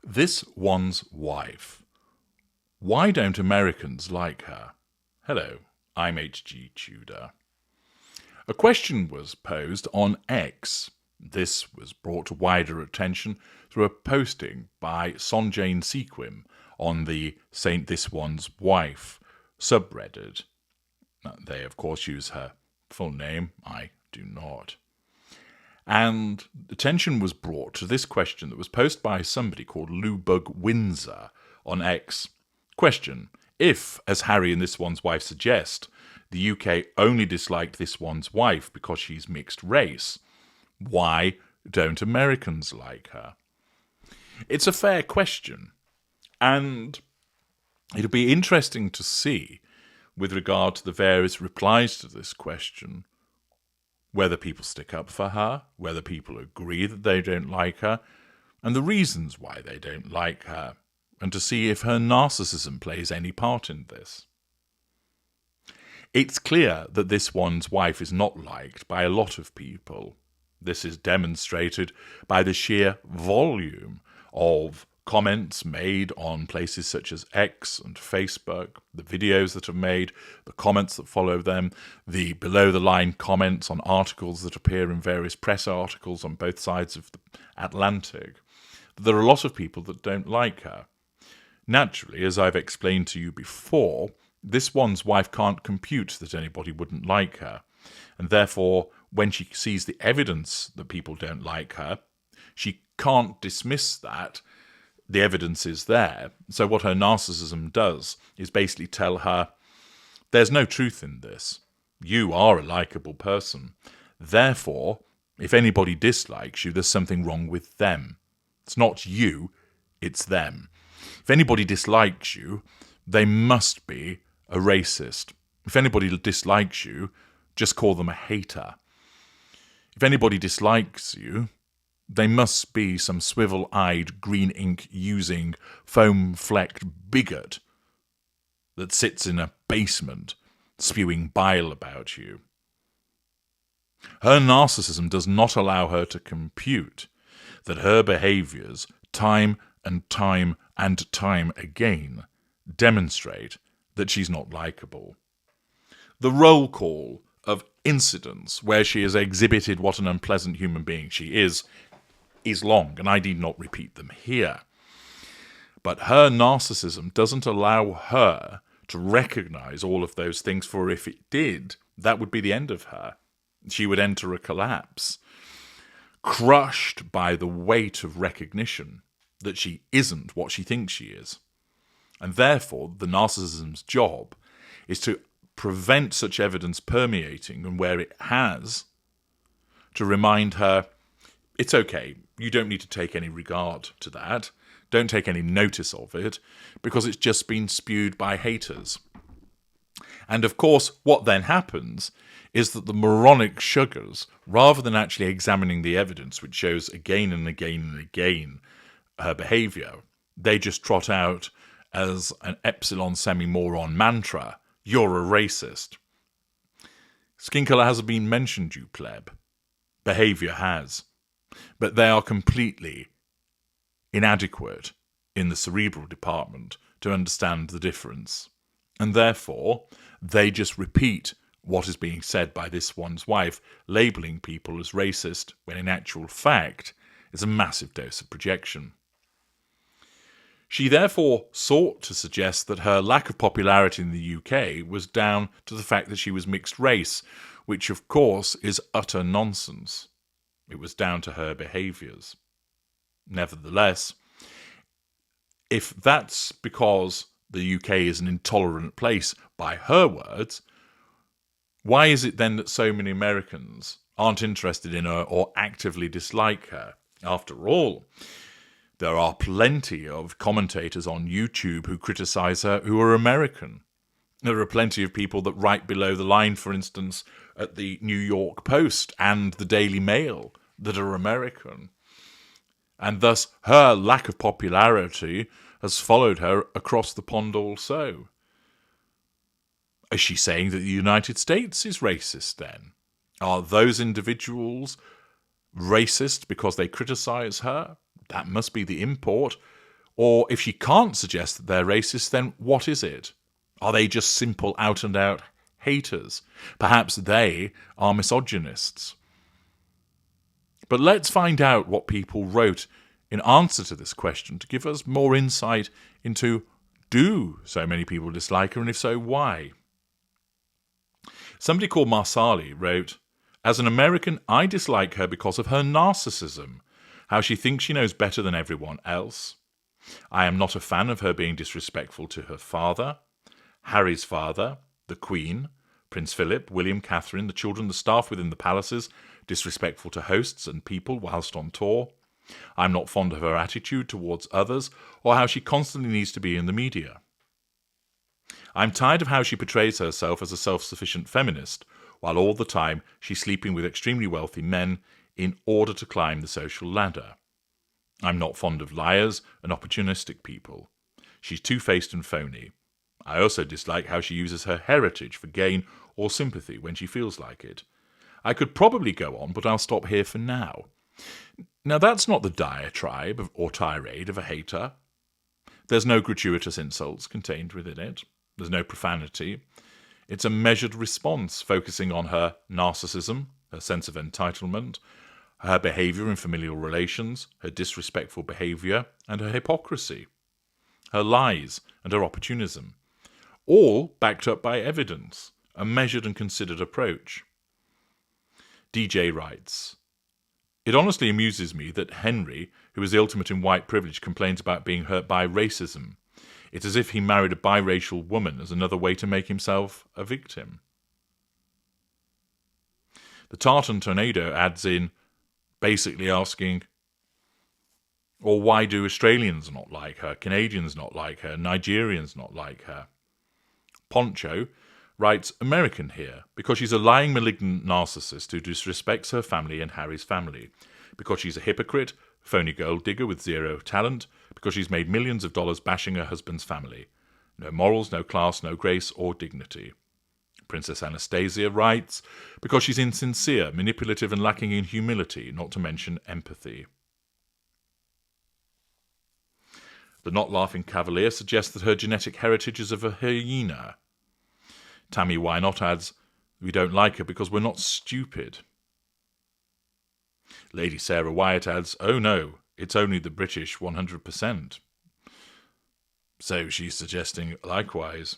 This one's wife. Why don't Americans like her? Hello, I'm H.G. Tudor. A question was posed on X. This was brought to wider attention through a posting by Sonjane Sequim on the Saint This One's Wife subreddit. They, of course, use her full name. I do not. And attention was brought to this question that was posed by somebody called Lubug Windsor on X. Question: if, as Harry and This One's Wife suggest, the UK only disliked This One's Wife because she's mixed race, why don't Americans like her? It's a fair question, and it'll be interesting to see, with regard to the various replies to this question, whether people stick up for her, whether people agree that they don't like her, and the reasons why they don't like her, and to see if her narcissism plays any part in this. It's clear that This One's Wife is not liked by a lot of people. This is demonstrated by the sheer volume of comments made on places such as X and Facebook, the videos that are made, the comments that follow them, the below-the-line comments on articles that appear in various press articles on both sides of the Atlantic. There are a lot of people that don't like her. Naturally, as I've explained to you before, This One's Wife can't compute that anybody wouldn't like her, and therefore, when she sees the evidence that people don't like her, she can't dismiss that. The evidence is there. So what her narcissism does is basically tell her, there's no truth in this. You are a likable person. Therefore, if anybody dislikes you, there's something wrong with them. It's not you, it's them. If anybody dislikes you, they must be a racist. If anybody dislikes you, just call them a hater. If anybody dislikes you, they must be some swivel-eyed, green ink-using, foam-flecked bigot that sits in a basement spewing bile about you. Her narcissism does not allow her to compute that her behaviours, time and time and time again, demonstrate that she's not likeable. The roll call of incidents where she has exhibited what an unpleasant human being she is long, and I need not repeat them here. But her narcissism doesn't allow her to recognise all of those things, for if it did, that would be the end of her. She would enter a collapse, crushed by the weight of recognition that she isn't what she thinks she is. And therefore, the narcissism's job is to prevent such evidence permeating, and where it has, to remind her, it's okay, you don't need to take any regard to that, don't take any notice of it, because it's just been spewed by haters. And of course, what then happens is that the moronic sugars, rather than actually examining the evidence, which shows again and again and again her behaviour, they just trot out as an epsilon semi-moron mantra, you're a racist. Skin colour hasn't been mentioned, you pleb. Behaviour has. But they are completely inadequate in the cerebral department to understand the difference. And therefore, they just repeat what is being said by This One's Wife, labelling people as racist, when in actual fact, it's a massive dose of projection. She therefore sought to suggest that her lack of popularity in the UK was down to the fact that she was mixed race, which of course is utter nonsense. It was down to her behaviours. Nevertheless, if that's because the UK is an intolerant place by her words, why is it then that so many Americans aren't interested in her or actively dislike her? After all, there are plenty of commentators on YouTube who criticise her who are American. There are plenty of people that write below the line, for instance, at the New York Post and the Daily Mail, that are American. And thus her lack of popularity has followed her across the pond also. Is she saying that the United States is racist then? Are those individuals racist because they criticize her? That must be the import. Or if she can't suggest that they're racist, then what is it? Are they just simple out-and-out haters? Perhaps they are misogynists. But let's find out what people wrote in answer to this question to give us more insight into, do so many people dislike her, and if so, why? Somebody called Marsali wrote, "As an American, I dislike her because of her narcissism, how she thinks she knows better than everyone else. I am not a fan of her being disrespectful to her father, Harry's father, the Queen, Prince Philip, William, Catherine, the children, the staff within the palaces, disrespectful to hosts and people whilst on tour. I'm not fond of her attitude towards others or how she constantly needs to be in the media. I'm tired of how she portrays herself as a self-sufficient feminist, while all the time she's sleeping with extremely wealthy men in order to climb the social ladder. I'm not fond of liars and opportunistic people. She's two-faced and phony. I also dislike how she uses her heritage for gain or sympathy when she feels like it. I could probably go on, but I'll stop here for now." Now, that's not the diatribe or tirade of a hater. There's no gratuitous insults contained within it. There's no profanity. It's a measured response focusing on her narcissism, her sense of entitlement, her behaviour in familial relations, her disrespectful behaviour, and her hypocrisy, her lies and her opportunism, all backed up by evidence, a measured and considered approach. DJ writes, "It honestly amuses me that Henry, who is the ultimate in white privilege, complains about being hurt by racism. It's as if he married a biracial woman as another way to make himself a victim." The Tartan Tornado adds in, basically asking, or why do Australians not like her, Canadians not like her, Nigerians not like her? Poncho writes, "American here, because she's a lying, malignant narcissist who disrespects her family and Harry's family, because she's a hypocrite, phony gold digger with zero talent, because she's made millions of dollars bashing her husband's family. No morals, no class, no grace or dignity." Princess Anastasia writes, "Because she's insincere, manipulative and lacking in humility, not to mention empathy." The Not Laughing Cavalier suggests that her genetic heritage is of a hyena. Tammy Wynot adds, "We don't like her because we're not stupid." Lady Sarah Wyatt adds, "Oh no, it's only the British 100%. So she's suggesting likewise.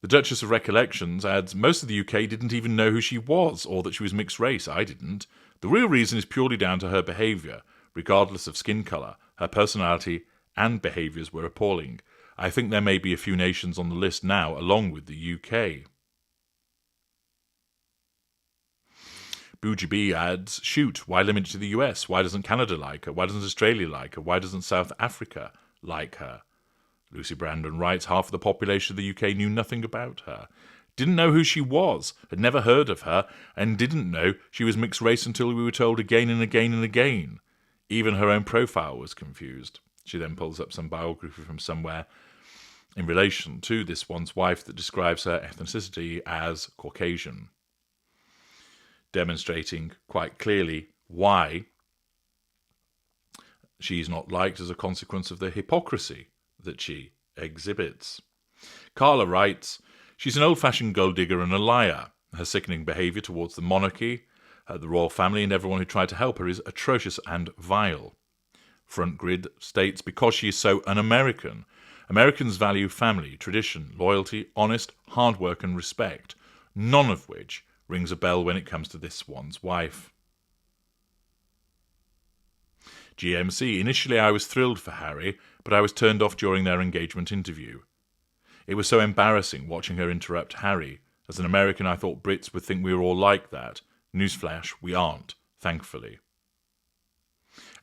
The Duchess of Recollections adds, "Most of the UK didn't even know who she was, or that she was mixed race. I didn't. The real reason is purely down to her behaviour. Regardless of skin colour, her personality and behaviours were appalling. I think there may be a few nations on the list now, along with the UK." Bougie B adds, "Shoot, why limit it to the US? Why doesn't Canada like her? Why doesn't Australia like her? Why doesn't South Africa like her?" Lucy Brandon writes, "Half of the population of the UK knew nothing about her, didn't know who she was, had never heard of her, and didn't know she was mixed race until we were told again and again and again. Even her own profile was confused." She then pulls up some biography from somewhere in relation to this one's wife that describes her ethnicity as Caucasian, demonstrating quite clearly why she's not liked as a consequence of the hypocrisy that she exhibits. Carla writes, "She's an old-fashioned gold digger and a liar. Her sickening behaviour towards the monarchy, the royal family and everyone who tried to help her is atrocious and vile." Front Grid states, "Because she is so un-American. Americans value family, tradition, loyalty, honest, hard work and respect, none of which rings a bell when it comes to this one's wife." GMC, "Initially I was thrilled for Harry, but I was turned off during their engagement interview. It was so embarrassing watching her interrupt Harry. As an American, I thought Brits would think we were all like that. Newsflash, we aren't, thankfully."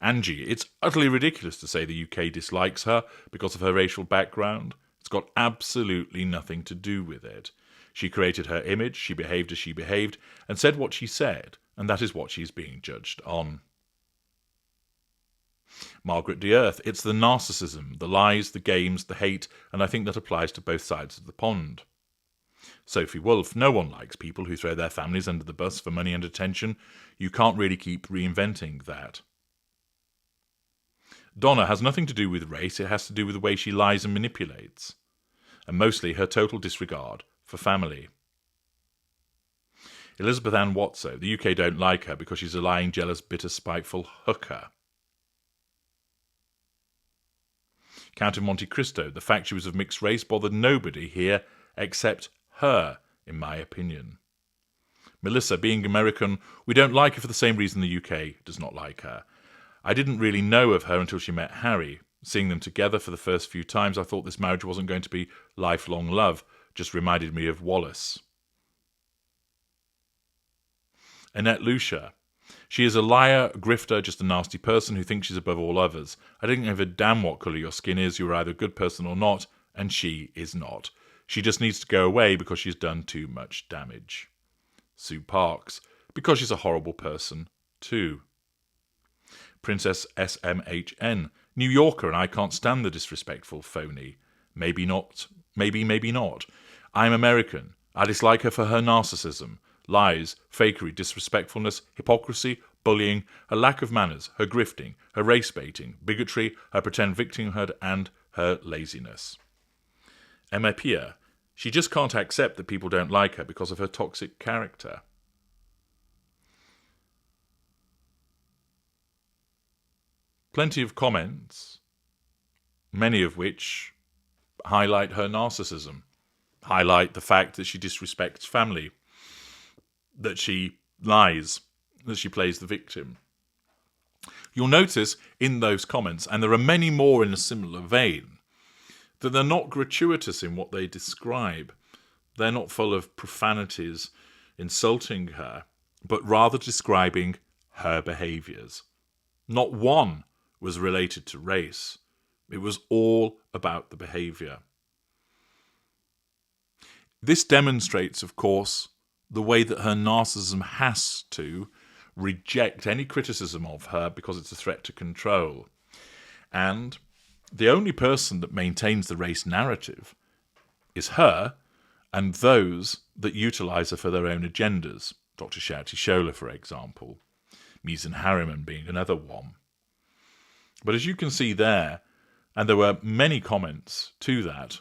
Angie, "It's utterly ridiculous to say the UK dislikes her because of her racial background. It's got absolutely nothing to do with it. She created her image, she behaved as she behaved, and said what she said, and that is what she's being judged on." Margaret de Earth, "It's the narcissism, the lies, the games, the hate, and I think that applies to both sides of the pond." Sophie Wolfe, no one likes people who throw their families under the bus for money and attention. You can't really keep reinventing that. Donna has nothing to do with race, it has to do with the way she lies and manipulates, and mostly her total disregard for family. Elizabeth Ann Watso, the UK don't like her because she's a lying, jealous, bitter, spiteful hooker. Count of Monte Cristo, the fact she was of mixed race bothered nobody here except her, in my opinion. Melissa, being American, we don't like her for the same reason the UK does not like her. I didn't really know of her until she met Harry. Seeing them together for the first few times, I thought this marriage wasn't going to be lifelong love. Just reminded me of Wallace. Annette Lucia. She is a liar, a grifter, just a nasty person who thinks she's above all others. I don't give a damn what colour your skin is. You're either a good person or not, and she is not. She just needs to go away because she's done too much damage. Sue Parks. Because she's a horrible person, too. Princess SMHN. New Yorker, and I can't stand the disrespectful phony. Maybe not. Maybe not. I'm American. I dislike her for her narcissism. Lies, fakery, disrespectfulness, hypocrisy, bullying, her lack of manners, her grifting, her race-baiting, bigotry, her pretend victimhood, and her laziness. Emma Pia. She just can't accept that people don't like her because of her toxic character. Plenty of comments, many of which highlight her narcissism, highlight the fact that she disrespects family, that she lies, that she plays the victim. You'll notice in those comments, and there are many more in a similar vein, that they're not gratuitous in what they describe. They're not full of profanities insulting her, but rather describing her behaviours. Not one was related to race. It was all about the behaviour. This demonstrates, of course, the way that her narcissism has to reject any criticism of her because it's a threat to control. And the only person that maintains the race narrative is her and those that utilise her for their own agendas. Dr. Shouty Shola, for example. Misan Harriman being another one. But as you can see there, and there were many comments to that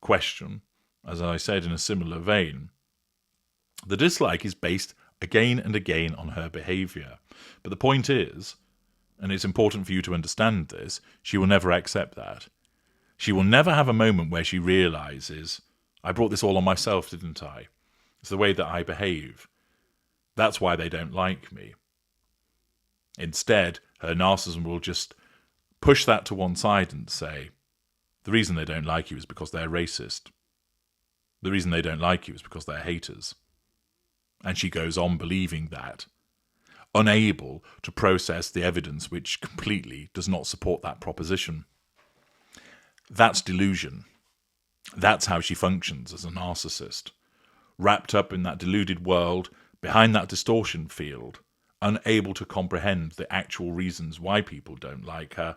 question, as I said, in a similar vein, the dislike is based again and again on her behaviour. But the point is, and it's important for you to understand this, she will never accept that. She will never have a moment where she realises, I brought this all on myself, didn't I? It's the way that I behave. That's why they don't like me. Instead, her narcissism will just push that to one side and say, the reason they don't like you is because they're racist. The reason they don't like you is because they're haters. And she goes on believing that, unable to process the evidence which completely does not support that proposition. That's delusion. That's how she functions as a narcissist. Wrapped up in that deluded world, behind that distortion field, unable to comprehend the actual reasons why people don't like her,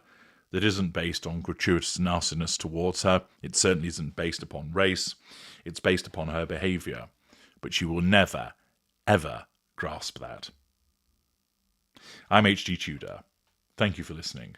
that isn't based on gratuitous nastiness towards her. It certainly isn't based upon race. It's based upon her behaviour. But she will never, ever grasp that. I'm H.G. Tudor. Thank you for listening.